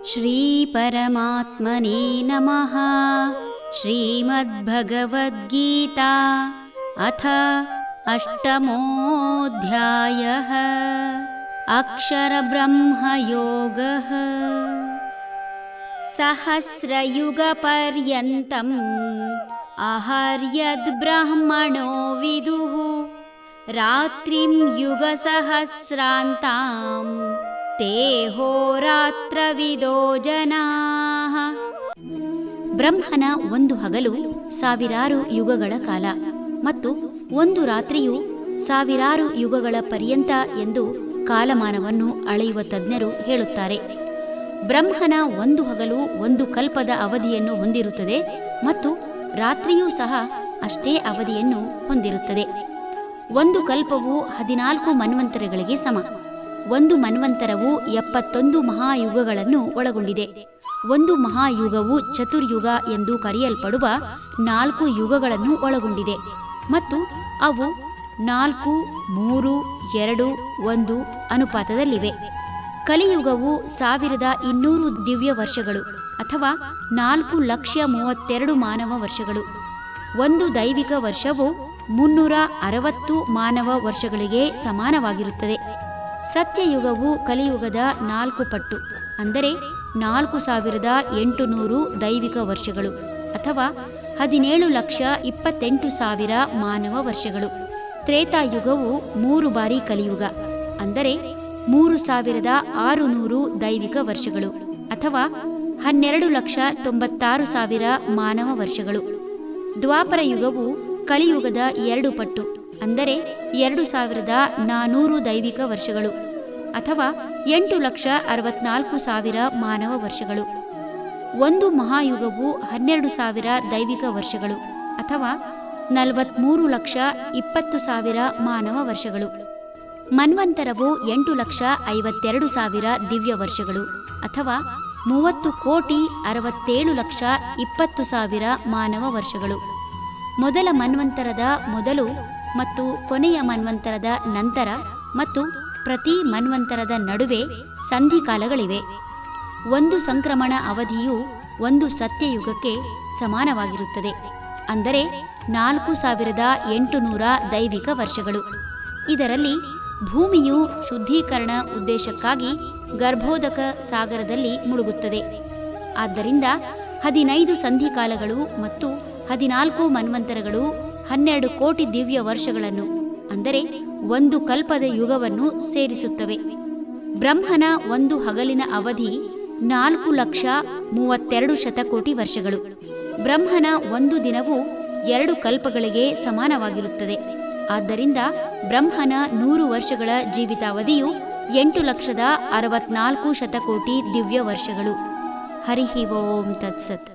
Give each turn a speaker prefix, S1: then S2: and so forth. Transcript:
S1: श्रीपरमात्मने नमः। श्रीमद्भगवद्गीता अथ अष्टमोऽध्यायः। अक्षरब्रह्मयोगः। सहस्रयुगपर्यन्तम् अहर्यद्ब्रह्मणो विदुः रात्रिं युगसहस्रान्तां ते ಹೋರಾತ್ರವಿದೋ ಜನಾಃ. ಬ್ರಹ್ಮನ ಒಂದು ಹಗಲು ಸಾವಿರಾರು ಯುಗಗಳ ಕಾಲ ಮತ್ತು ಒಂದು ರಾತ್ರಿಯು ಸಾವಿರಾರು ಯುಗಗಳ ಪರ್ಯಂತ ಎಂದು ಕಾಲಮಾನವನ್ನು ಅಳೆಯುವ ತಜ್ಞರು ಹೇಳುತ್ತಾರೆ. ಬ್ರಹ್ಮನ ಒಂದು ಹಗಲು ಒಂದು ಕಲ್ಪದ ಅವಧಿಯನ್ನು ಹೊಂದಿರುತ್ತದೆ ಮತ್ತು ರಾತ್ರಿಯೂ ಸಹ ಅಷ್ಟೇ ಅವಧಿಯನ್ನು ಹೊಂದಿರುತ್ತದೆ. ಒಂದು ಕಲ್ಪವು 14 ಮನ್ವಂತರಗಳಿಗೆ ಸಮ. ಒಂದು ಮನ್ವಂತರವು 71 ಮಹಾಯುಗಗಳನ್ನು ಒಳಗೊಂಡಿದೆ. ಒಂದು ಮಹಾಯುಗವು ಚತುರ್ಯುಗ ಎಂದು ಕರೆಯಲ್ಪಡುವ 4 ಯುಗಗಳನ್ನು ಒಳಗೊಂಡಿದೆ ಮತ್ತು ಅವು 4, 3, 2, 1 ಅನುಪಾತದಲ್ಲಿವೆ. ಕಲಿಯುಗವು 1200 ದಿವ್ಯ ವರ್ಷಗಳು ಅಥವಾ 4,32,000 ಮಾನವ ವರ್ಷಗಳು. ಒಂದು ದೈವಿಕ ವರ್ಷವು 360 ಮಾನವ ವರ್ಷಗಳಿಗೆ ಸಮಾನವಾಗಿರುತ್ತದೆ. ಸತ್ಯಯುಗವು ಕಲಿಯುಗದ 4 ಪಟ್ಟು ಅಂದರೆ 4,800 ದೈವಿಕ ವರ್ಷಗಳು ಅಥವಾ 17,28,000 ಮಾನವ ವರ್ಷಗಳು. ತ್ರೇತಾಯುಗವು 3 ಬಾರಿ ಕಲಿಯುಗ ಅಂದರೆ 3,600 ದೈವಿಕ ವರ್ಷಗಳು ಅಥವಾ 12,96,000 ಮಾನವ ವರ್ಷಗಳು. ದ್ವಾಪರ ಯುಗವು ಕಲಿಯುಗದ 2 ಪಟ್ಟು ಅಂದರೆ 2,400 ದೈವಿಕ ವರ್ಷಗಳು ಅಥವಾ 8,64,000 ಮಾನವ ವರ್ಷಗಳು. ಒಂದು ಮಹಾಯುಗವು 12,000 ದೈವಿಕ ವರ್ಷಗಳು ಅಥವಾ 43,20,000 ಮಾನವ ವರ್ಷಗಳು. ಮನ್ವಂತರವು 8,52,000 ದಿವ್ಯ ವರ್ಷಗಳು ಅಥವಾ 30,67,20,000 ಮಾನವ ವರ್ಷಗಳು. ಮೊದಲ ಮನ್ವಂತರದ ಮೊದಲು ಮತ್ತು ಕೊನೆಯ ಮನ್ವಂತರದ ನಂತರ ಮತ್ತು ಪ್ರತಿ ಮನ್ವಂತರದ ನಡುವೆ ಸಂಧಿಕಾಲಗಳಿವೆ. ಒಂದು ಸಂಕ್ರಮಣ ಅವಧಿಯು ಒಂದು ಸತ್ಯಯುಗಕ್ಕೆ ಸಮಾನವಾಗಿರುತ್ತದೆ ಅಂದರೆ 4,800 ದೈವಿಕ ವರ್ಷಗಳು. ಇದರಲ್ಲಿ ಭೂಮಿಯು ಶುದ್ಧೀಕರಣ ಉದ್ದೇಶಕ್ಕಾಗಿ ಗರ್ಭೋದಕ ಸಾಗರದಲ್ಲಿ ಮುಳುಗುತ್ತದೆ. ಆದ್ದರಿಂದ 15 ಸಂಧಿಕಾಲಗಳು ಮತ್ತು 14 ಮನ್ವಂತರಗಳು 12 ಕೋಟಿ ದಿವ್ಯ ವರ್ಷಗಳನ್ನು ಅಂದರೆ ಒಂದು ಕಲ್ಪದ ಯುಗವನ್ನು ಸೇರಿಸುತ್ತವೆ. ಬ್ರಹ್ಮನ ಒಂದು ಹಗಲಿನ ಅವಧಿ 4,32,000 ಶತಕೋಟಿ ವರ್ಷಗಳು. ಬ್ರಹ್ಮನ ಒಂದು ದಿನವು 2 ಕಲ್ಪಗಳಿಗೆ ಸಮಾನವಾಗಿರುತ್ತದೆ. ಆದ್ದರಿಂದ ಬ್ರಹ್ಮನ 100 ವರ್ಷಗಳ ಜೀವಿತಾವಧಿಯು 8,64,000 ಶತಕೋಟಿ ದಿವ್ಯ ವರ್ಷಗಳು. ಹರಿ ಓಂ ತತ್ಸತ್.